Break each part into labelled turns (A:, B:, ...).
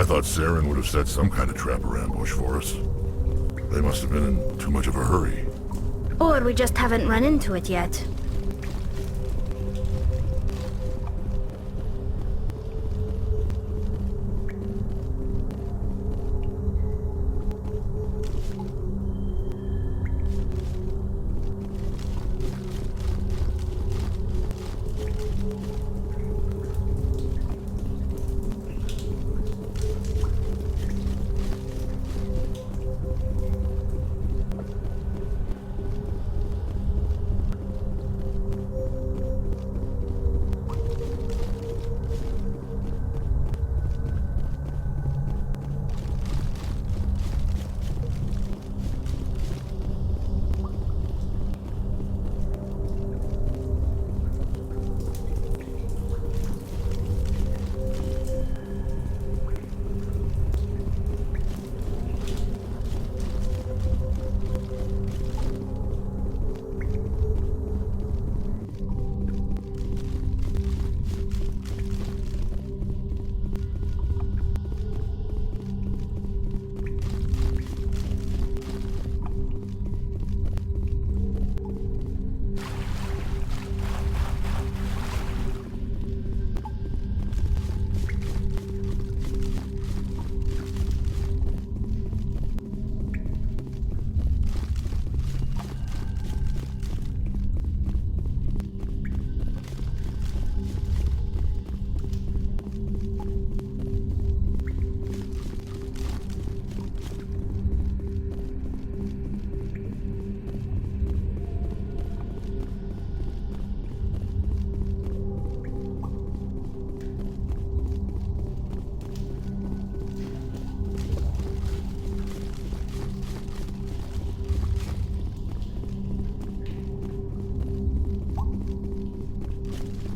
A: I thought Saren would have set some kind of trap or ambush for us. They must have been in too much of a hurry.
B: Or we just haven't run into it yet.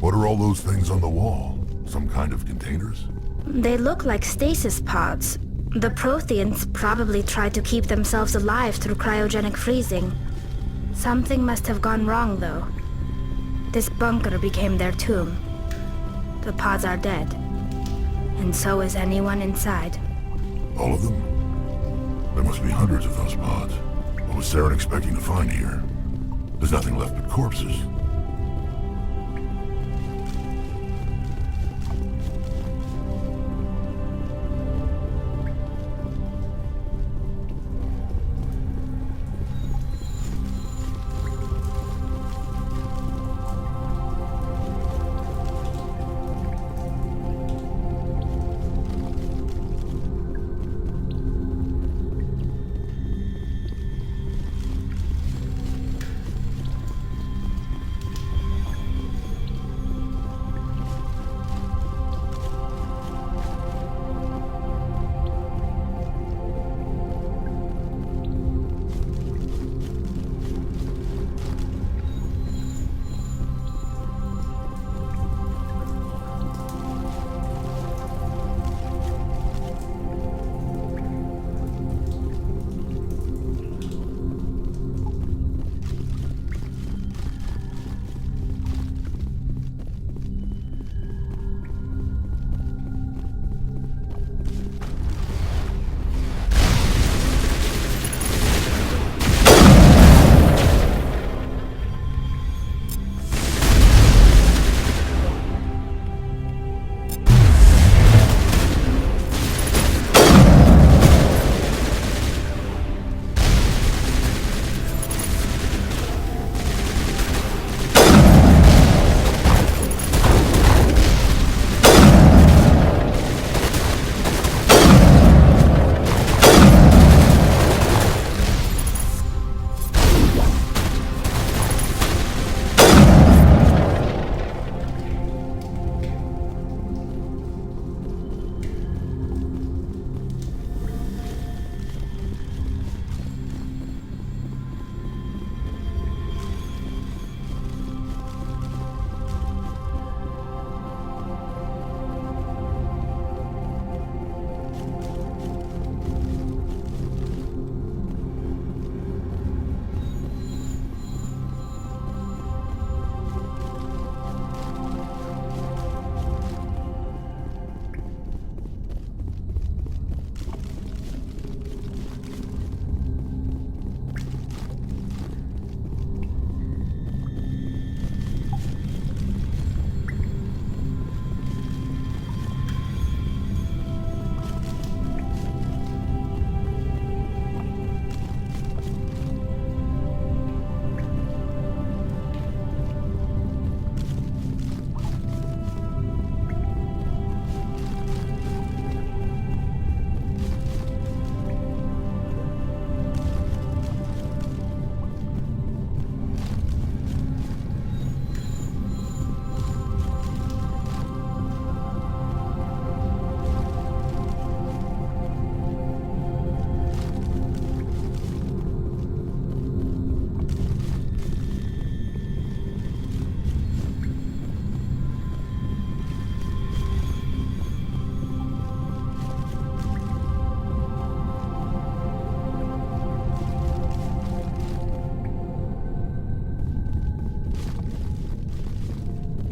A: What are all those things on the wall? Some kind of containers?
B: They look like stasis pods. The Protheans probably tried to keep themselves alive through cryogenic freezing. Something must have gone wrong, though. This bunker became their tomb. The pods are dead. And so is anyone inside.
A: All of them? There must be hundreds of those pods. What was Saren expecting to find here? There's nothing left but corpses.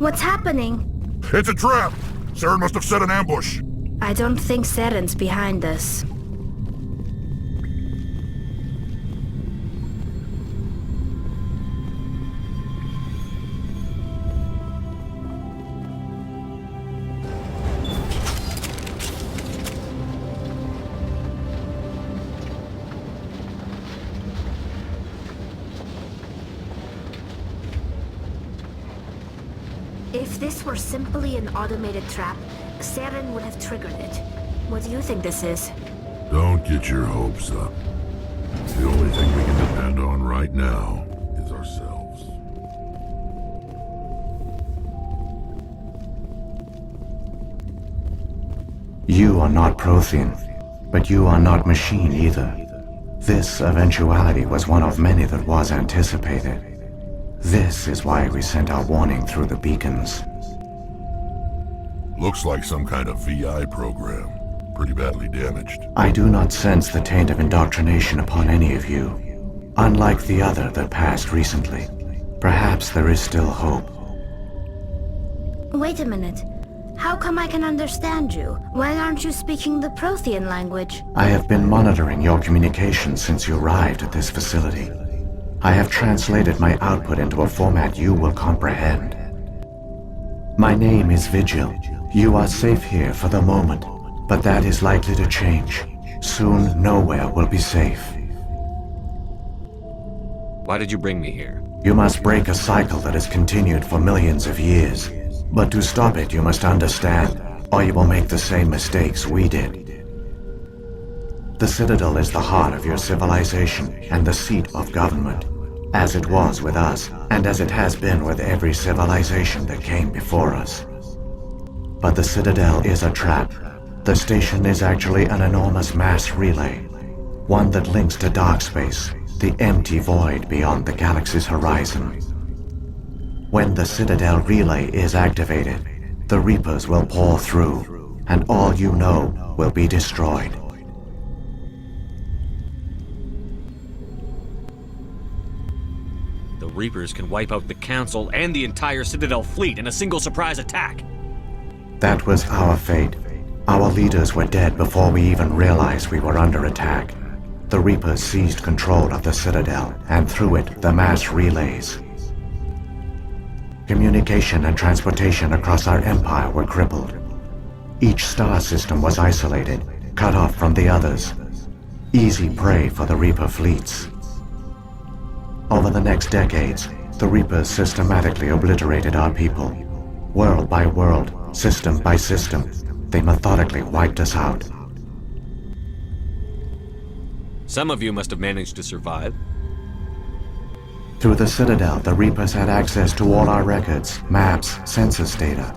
B: What's happening?
A: It's a trap! Saren must have set an ambush.
B: I don't think Saren's behind this. If this were simply an automated trap, Saren would have triggered it. What do you think this is?
A: Don't get your hopes up. The only thing we can depend on right now is ourselves.
C: You are not Prothean, but you are not machine either. This eventuality was one of many that was anticipated. This is why we sent our warning through the beacons.
A: Looks like some kind of VI program. Pretty badly damaged.
C: I do not sense the taint of indoctrination upon any of you. Unlike the other that passed recently. Perhaps there is still hope.
B: Wait a minute. How come I can understand you? Why aren't you speaking the Prothean language?
C: I have been monitoring your communications since you arrived at this facility. I have translated my output into a format you will comprehend. My name is Vigil. You are safe here for the moment, but that is likely to change. Soon, nowhere will be safe.
D: Why did you bring me here?
C: You must break a cycle that has continued for millions of years. But to stop it, you must understand, or you will make the same mistakes we did. The Citadel is the heart of your civilization and the seat of government, as it was with us, and as it has been with every civilization that came before us. But the Citadel is a trap. The station is actually an enormous mass relay, one that links to dark space, the empty void beyond the galaxy's horizon. When the Citadel relay is activated, the Reapers will pour through, and all you know will be destroyed.
D: The Reapers can wipe out the Council and the entire Citadel fleet in a single surprise attack.
C: That was our fate. Our leaders were dead before we even realized we were under attack. The Reapers seized control of the Citadel, and through it, the mass relays. Communication and transportation across our empire were crippled. Each star system was isolated, cut off from the others. Easy prey for the Reaper fleets. Over the next decades, the Reapers systematically obliterated our people. World by world, system by system, they methodically wiped us out.
D: Some of you must have managed to survive.
C: Through the Citadel, the Reapers had access to all our records, maps, census data.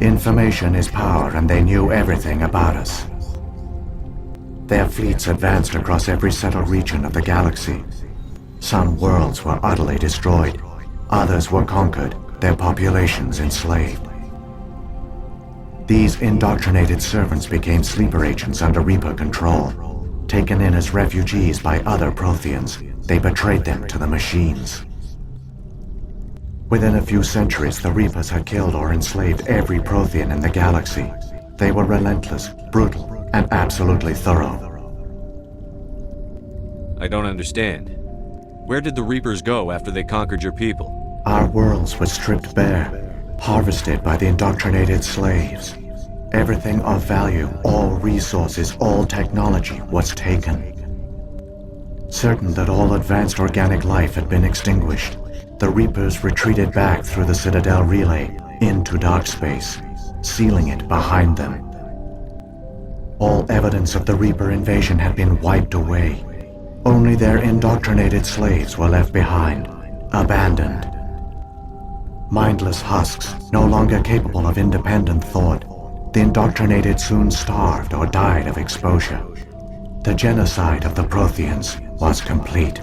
C: Information is power, and they knew everything about us. Their fleets advanced across every settled region of the galaxy. Some worlds were utterly destroyed. Others were conquered, their populations enslaved. These indoctrinated servants became sleeper agents under Reaper control. Taken in as refugees by other Protheans, they betrayed them to the machines. Within a few centuries, the Reapers had killed or enslaved every Prothean in the galaxy. They were relentless, brutal, and absolutely thorough.
D: I don't understand. Where did the Reapers go after they conquered your people?
C: Our worlds were stripped bare, harvested by the indoctrinated slaves. Everything of value, all resources, all technology was taken. Certain that all advanced organic life had been extinguished, the Reapers retreated back through the Citadel relay into dark space, sealing it behind them. All evidence of the Reaper invasion had been wiped away. Only their indoctrinated slaves were left behind, abandoned. Mindless husks, no longer capable of independent thought, the indoctrinated soon starved or died of exposure. The genocide of the Protheans was complete.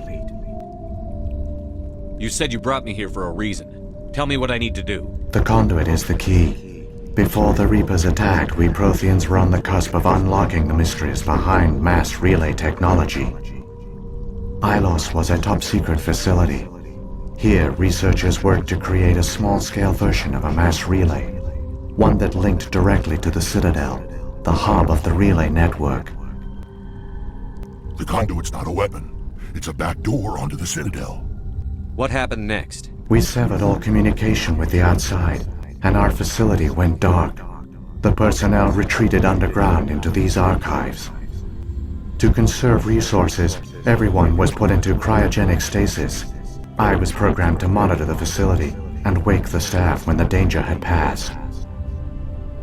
D: You said you brought me here for a reason. Tell me what I need to do.
C: The conduit is the key. Before the Reapers attacked, we Protheans were on the cusp of unlocking the mysteries behind mass relay technology. Ilos was a top-secret facility. Here, researchers worked to create a small-scale version of a mass relay, one that linked directly to the Citadel, the hub of the relay network.
A: The conduit's not a weapon. It's a back door onto the Citadel.
D: What happened next?
C: We severed all communication with the outside, and our facility went dark. The personnel retreated underground into these archives. To conserve resources, everyone was put into cryogenic stasis. I was programmed to monitor the facility and wake the staff when the danger had passed.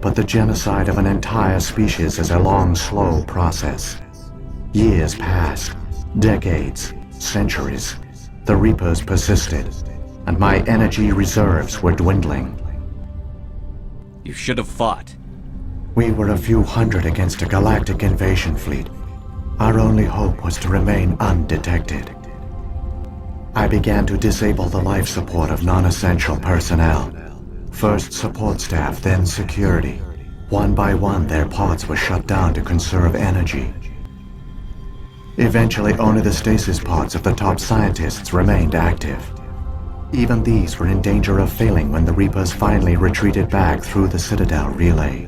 C: But the genocide of an entire species is a long, slow process. Years passed, decades, centuries. The Reapers persisted, and my energy reserves were dwindling.
D: You should have fought.
C: We were a few hundred against a galactic invasion fleet. Our only hope was to remain undetected. I began to disable the life support of non-essential personnel. First support staff, then security. One by one, their pods were shut down to conserve energy. Eventually, only the stasis pods of the top scientists remained active. Even these were in danger of failing when the Reapers finally retreated back through the Citadel relay.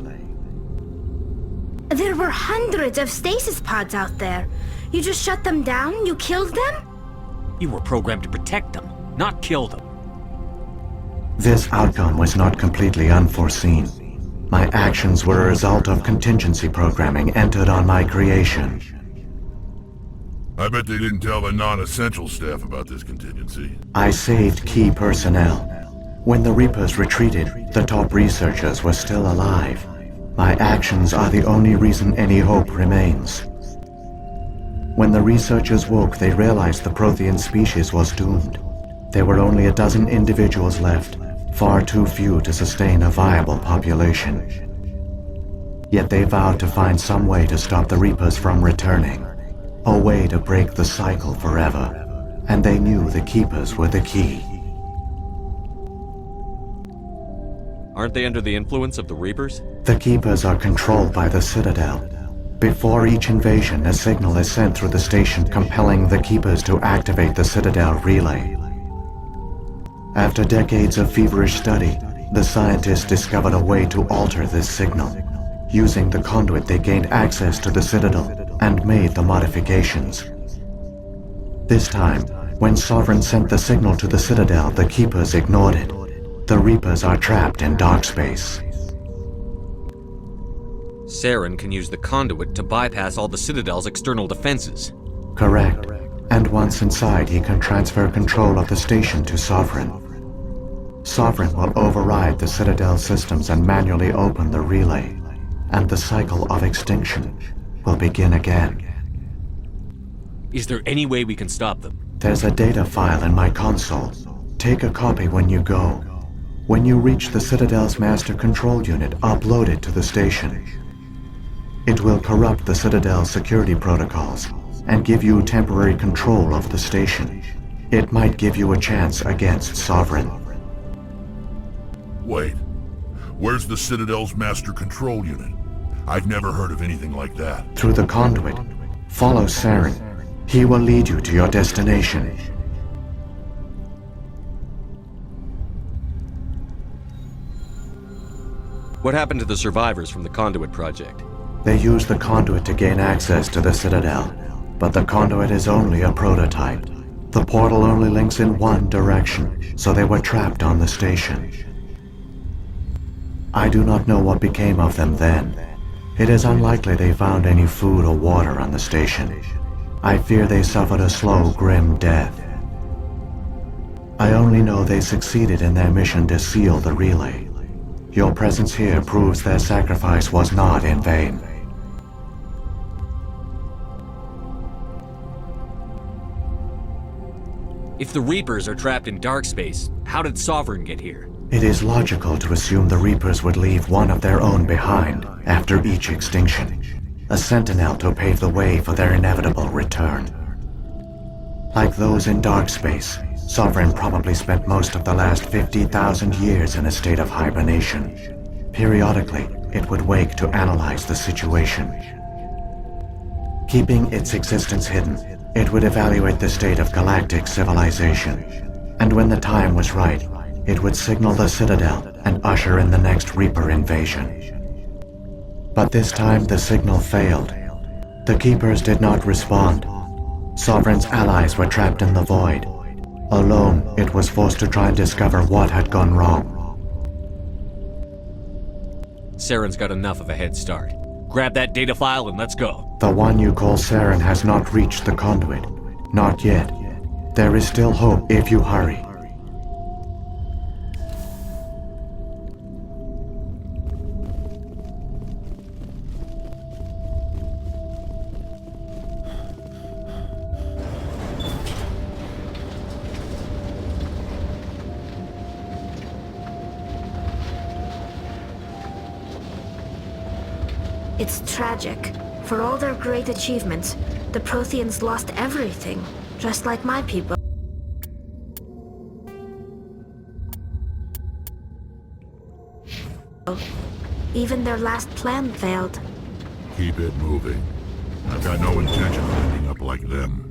B: There were hundreds of stasis pods out there. You just shut them down? You killed them?
E: You were programmed to protect them, not kill them.
C: This outcome was not completely unforeseen. My actions were a result of contingency programming entered on my creation.
A: I bet they didn't tell the non-essential staff about this contingency.
C: I saved key personnel. When the Reapers retreated, the top researchers were still alive. My actions are the only reason any hope remains. When the researchers woke, they realized the Prothean species was doomed. There were only a dozen individuals left, far too few to sustain a viable population. Yet they vowed to find some way to stop the Reapers from returning. A way to break the cycle forever. And they knew the Keepers were the key.
D: Aren't they under the influence of the Reapers?
C: The Keepers are controlled by the Citadel. Before each invasion, a signal is sent through the station compelling the Keepers to activate the Citadel relay. After decades of feverish study, the scientists discovered a way to alter this signal. Using the conduit, they gained access to the Citadel and made the modifications. This time, when Sovereign sent the signal to the Citadel, the Keepers ignored it. The Reapers are trapped in dark space.
D: Saren can use the conduit to bypass all the Citadel's external defenses.
C: Correct. And once inside, he can transfer control of the station to Sovereign. Sovereign will override the Citadel systems and manually open the relay. And the cycle of extinction will begin again.
E: Is there any way we can stop them?
C: There's a data file in my console. Take a copy when you go. When you reach the Citadel's master control unit, upload it to the station. It will corrupt the Citadel's security protocols and give you temporary control of the station. It might give you a chance against Sovereign.
A: Wait. Where's the Citadel's master control unit? I've never heard of anything like that.
C: Through the conduit. Follow Saren. He will lead you to your destination.
D: What happened to the survivors from the Conduit project?
C: They used the conduit to gain access to the Citadel, but the conduit is only a prototype. The portal only links in one direction, so they were trapped on the station. I do not know what became of them then. It is unlikely they found any food or water on the station. I fear they suffered a slow, grim death. I only know they succeeded in their mission to seal the relay. Your presence here proves their sacrifice was not in vain.
E: If the Reapers are trapped in dark space, how did Sovereign get here?
C: It is logical to assume the Reapers would leave one of their own behind after each extinction. A sentinel to pave the way for their inevitable return. Like those in dark space, Sovereign probably spent most of the last 50,000 years in a state of hibernation. Periodically, it would wake to analyze the situation. Keeping its existence hidden, it would evaluate the state of galactic civilization. And when the time was right, it would signal the Citadel and usher in the next Reaper invasion. But this time the signal failed. The Keepers did not respond. Sovereign's allies were trapped in the void. Alone, it was forced to try and discover what had gone wrong.
E: Saren's got enough of a head start. Grab that data file and let's go.
C: The one you call Saren has not reached the conduit. Not yet. There is still hope if you hurry.
B: It's tragic. For all their great achievements, the Protheans lost everything, just like my people. Even their last plan failed.
A: Keep it moving. I've got no intention of ending up like them.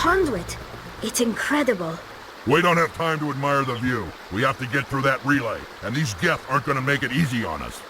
B: conduit. It's incredible.
A: We don't have time to admire the view. We have to get through that relay, and these Geth aren't gonna make it easy on us.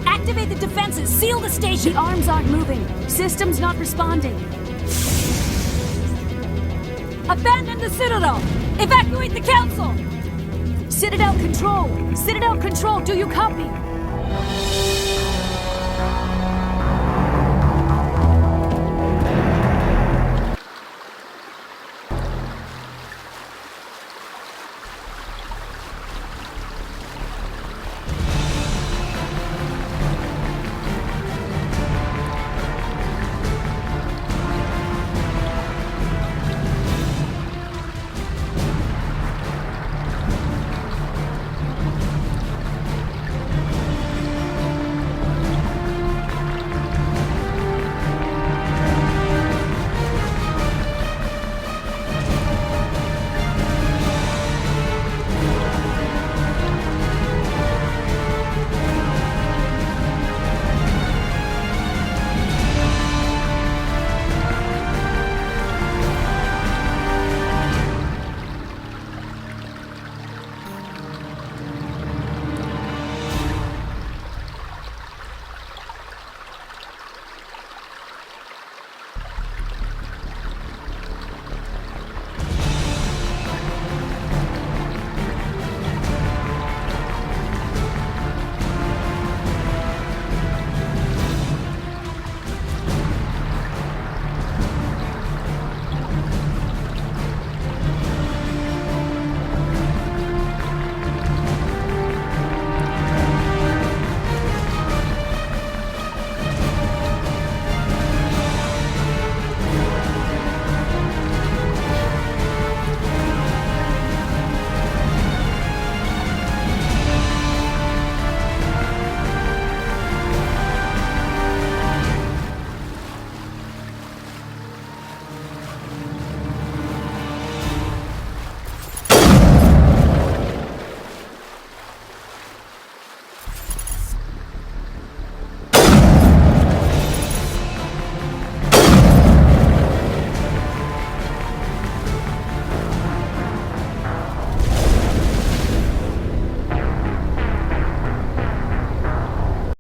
F: Activate the defenses! Seal the station! The arms aren't moving. Systems not responding. Abandon the Citadel! Evacuate the Council! Citadel Control! Citadel Control, do you copy?